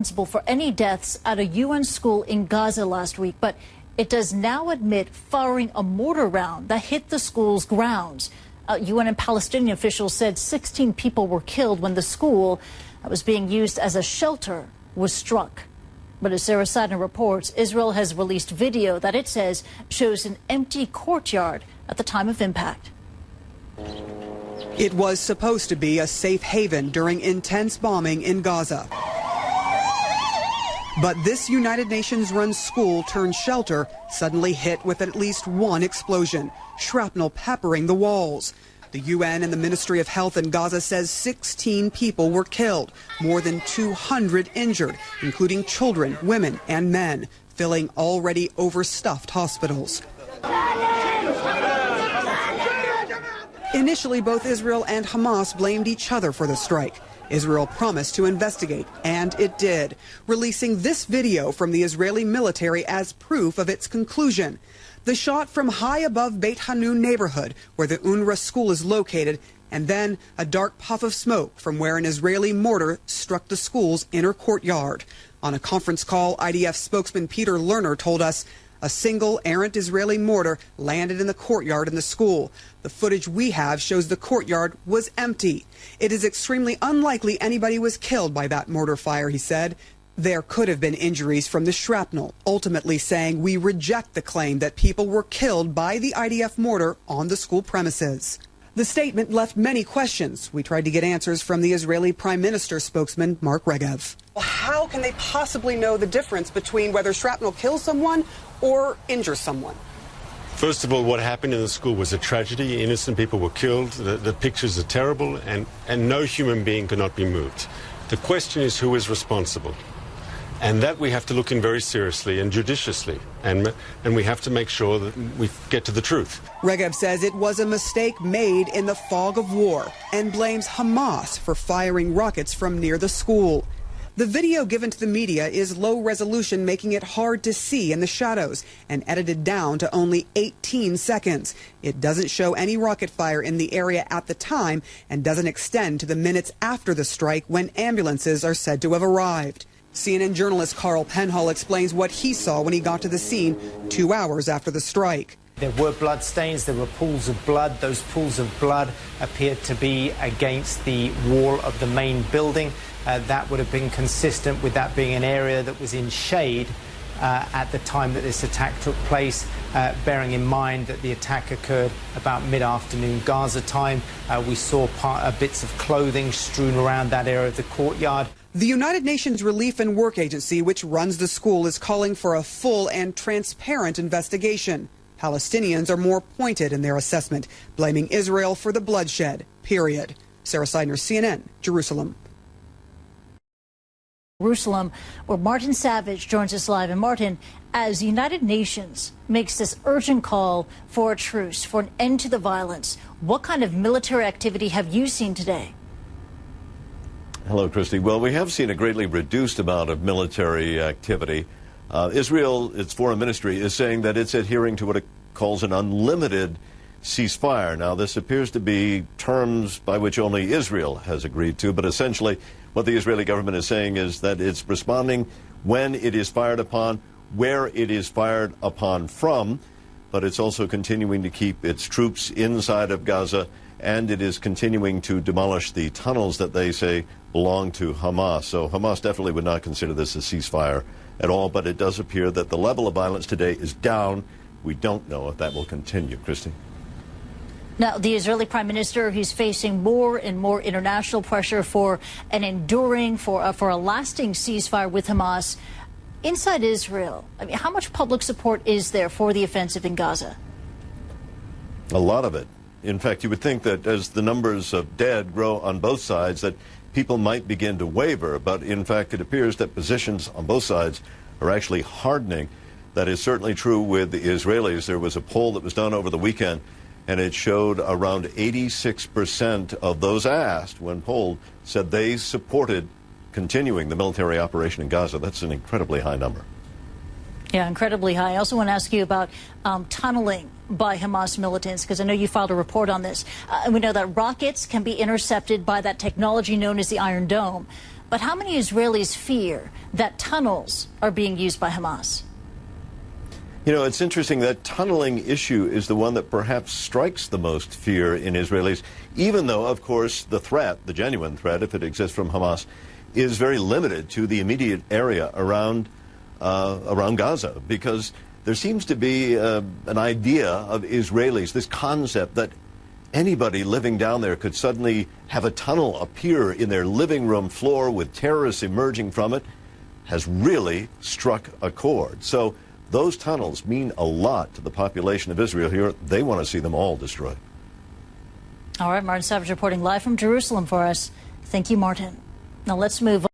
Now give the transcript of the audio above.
responsible for any deaths at a UN school in Gaza last week, but it does now admit firing a mortar round that hit the school's grounds. UN and Palestinian officials said 16 people were killed when the school that was being used as a shelter was struck. But as Sarah Seidner reports, Israel has released video that it says shows an empty courtyard at the time of impact. It was supposed to be a safe haven during intense bombing in Gaza. But this United Nations-run school turned shelter suddenly hit with at least one explosion, shrapnel peppering the walls. The UN and the Ministry of Health in Gaza says 16 people were killed, more than 200 injured, including children, women, and men, filling already overstuffed hospitals. Initially, both Israel and Hamas blamed each other for the strike. Israel promised to investigate, and it did, releasing this video from the Israeli military as proof of its conclusion. The shot from high above Beit Hanun neighborhood, where the UNRWA school is located, and then a dark puff of smoke from where an Israeli mortar struck the school's inner courtyard. On a conference call, IDF spokesman Peter Lerner told us a single errant Israeli mortar landed in the courtyard in the school. The footage we have shows the courtyard was empty. It is extremely unlikely anybody was killed by that mortar fire, he said. There could have been injuries from the shrapnel, ultimately saying we reject the claim that people were killed by the IDF mortar on the school premises. The statement left many questions. We tried to get answers from the Israeli Prime Minister spokesman, Mark Regev. Well, how can they possibly know the difference between whether shrapnel kills someone or injures someone? First of all, what happened in the school was a tragedy. Innocent people were killed. The pictures are terrible, and no human being cannot be moved. The question is who is responsible. And that we have to look in very seriously and judiciously, and we have to make sure that we get to the truth. Regev says it was a mistake made in the fog of war and blames Hamas for firing rockets from near the school. The video given to the media is low resolution, making it hard to see in the shadows, and edited down to only 18 seconds. It doesn't show any rocket fire in the area at the time and doesn't extend to the minutes after the strike when ambulances are said to have arrived. CNN journalist Carl Penhall explains what he saw when he got to the scene 2 hours after the strike. There were blood stains, there were pools of blood. Those pools of blood appeared to be against the wall of the main building. That would have been consistent with that being an area that was in shade at the time that this attack took place, bearing in mind that the attack occurred about mid-afternoon Gaza time. We saw bits of clothing strewn around that area of the courtyard. The United Nations Relief and Work Agency, which runs the school, is calling for a full and transparent investigation. Palestinians are more pointed in their assessment, blaming Israel for the bloodshed, period. Sarah Seidner, CNN, Jerusalem. Jerusalem, where Martin Savage joins us live. And Martin, as the United Nations makes this urgent call for a truce, for an end to the violence, what kind of military activity have you seen today? Hello, Christy. Well, we have seen a greatly reduced amount of military activity. Israel, its foreign ministry, is saying that it's adhering to what it calls an unlimited ceasefire. Now, this appears to be terms by which only Israel has agreed to, but essentially what the Israeli government is saying is that it's responding when it is fired upon, where it is fired upon from, but it's also continuing to keep its troops inside of Gaza, and it is continuing to demolish the tunnels that they say belong to Hamas. So Hamas definitely would not consider this a ceasefire at all, but it does appear that the level of violence today is down. We don't know if that will continue. Christy? Now, the Israeli Prime Minister, he's facing more and more international pressure for an enduring, for a lasting ceasefire with Hamas. Inside Israel, I mean, how much public support is there for the offensive in Gaza? A lot of it. In fact, you would think that as the numbers of dead grow on both sides, that people might begin to waver. But in fact, it appears that positions on both sides are actually hardening. That is certainly true with the Israelis. There was a poll that was done over the weekend, and it showed around 86% of those asked when polled said they supported continuing the military operation in Gaza. That's an incredibly high number. Yeah, incredibly high. I also want to ask you about tunneling by Hamas militants, because I know you filed a report on this. And we know that rockets can be intercepted by that technology known as the Iron Dome. But how many Israelis fear that tunnels are being used by Hamas? You know, it's interesting that tunneling issue is the one that perhaps strikes the most fear in Israelis, even though, of course, the threat, the genuine threat, if it exists from Hamas, is very limited to the immediate area around Gaza, because there seems to be an idea of Israelis, this concept that anybody living down there could suddenly have a tunnel appear in their living room floor with terrorists emerging from it, has really struck a chord. So those tunnels mean a lot to the population of Israel here. They want to see them all destroyed. All right, Martin Savage reporting live from Jerusalem for us. Thank you, Martin. Now let's move on.